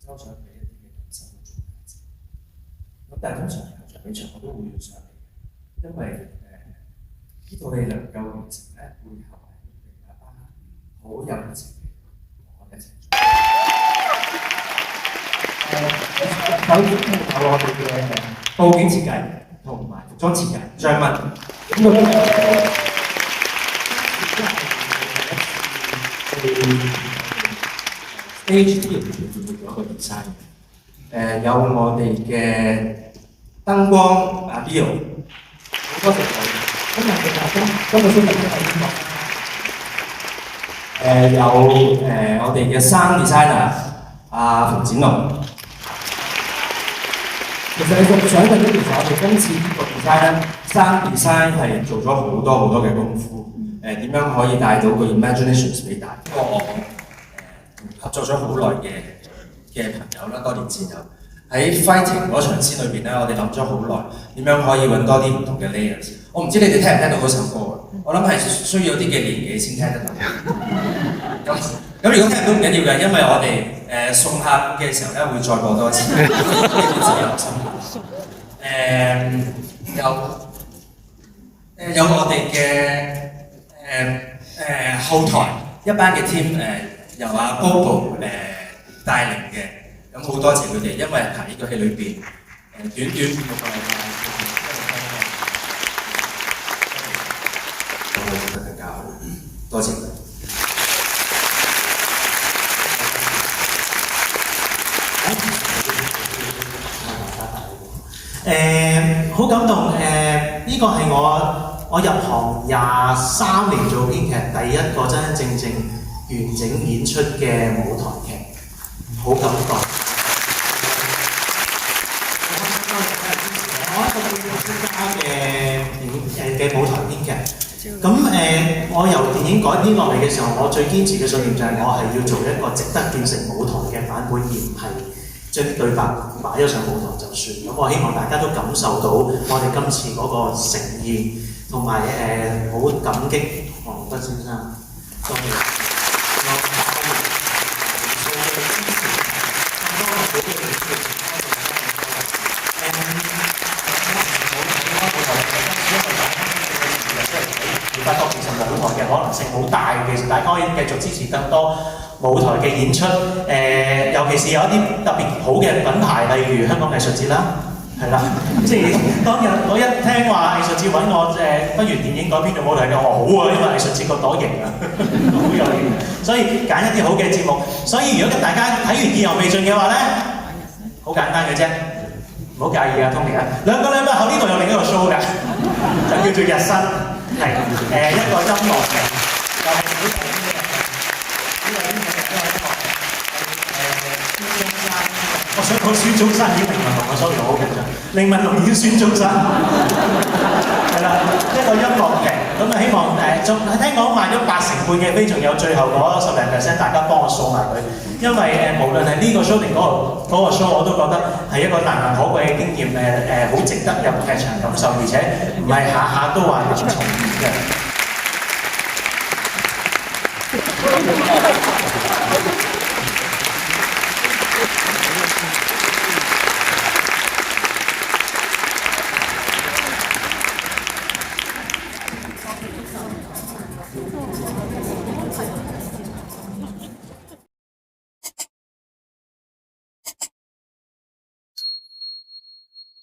抽上俾一啲嘅感受都做價值。咁但係通常球場比場我都會要上嚟嘅，因為呢套戲能夠完成咧，背後係另一班好有熱情嘅同學一齊做。首先有我哋嘅佈景設計同埋服裝設計張文，咁個stage 啲人做咗一個 design， 有我哋嘅燈光阿 Bill， 好多謝佢。今個星期喺英國。有我哋嘅衫 designer 阿馮展龍。其實你仲想嘅呢？其實我哋今次呢個 design 咧，衫 design 係做咗好多嘅功夫。點樣可以帶到個 imaginations 俾大家？因為我合作咗好耐嘅朋友啦，多年前有喺 fighting 嗰場先裏邊咧，我哋諗咗好耐，點樣可以揾多啲唔同嘅 layers。我唔知你哋聽唔聽到嗰首歌啊？我諗係需要啲嘅年紀先聽得到。咁如果聽唔到唔緊要嘅，因為我哋送客嘅時候咧會再播多一次，你自己留心。有我哋嘅後台一班嘅 team 由阿 Bobo 帶領嘅，咁好多謝佢哋，因為喺呢個戲裏邊短6個禮拜，我會做得更加好，多謝佢。好感動呢個係我入行23年做編劇，第一個真真正正完整演出嘅舞台劇，好感動。我一個嘅舞台編劇，咁我由電影改編落嚟嘅時候，我最堅持嘅信念就係我係要做一個值得變成舞台嘅版本，而唔係將啲對白擺咗上舞台就算。咁我希望大家都感受到我哋今次嗰個誠意，同埋好感激黃德先生，多謝。發覺其實舞台嘅可能性好大，其實大家可以繼續支持更多舞台嘅演出。尤其是有一啲特別好嘅品牌，例如香港藝術節啦，係啦，即係當日我一聽話藝術節揾我不如電影改編做舞台劇，我話好啊，因為藝術節個朵型啊，好有型，所以揀一啲好嘅節目。所以如果大家睇完意猶未盡嘅話咧，好簡單嘅啫，唔好介意啊，Tony啊，2個禮拜後呢度有另一個 show 嘅，就叫做日新。係一個音樂劇，又係好大嘅呢個音樂劇，我想講孫中山已經靈文龍啊 ，sorry 我好緊張，靈文龍已經孫中山，係啦，一個音樂劇，咁啊希望仲聽講賣咗80%嘅飛，仲有最後嗰10%，大家幫我掃埋佢，因為無論係呢個 show 定嗰個 show， 我都覺得係一個難能可貴嘅經驗，好值得入劇場感受，而且唔係下下都話能重現嘅。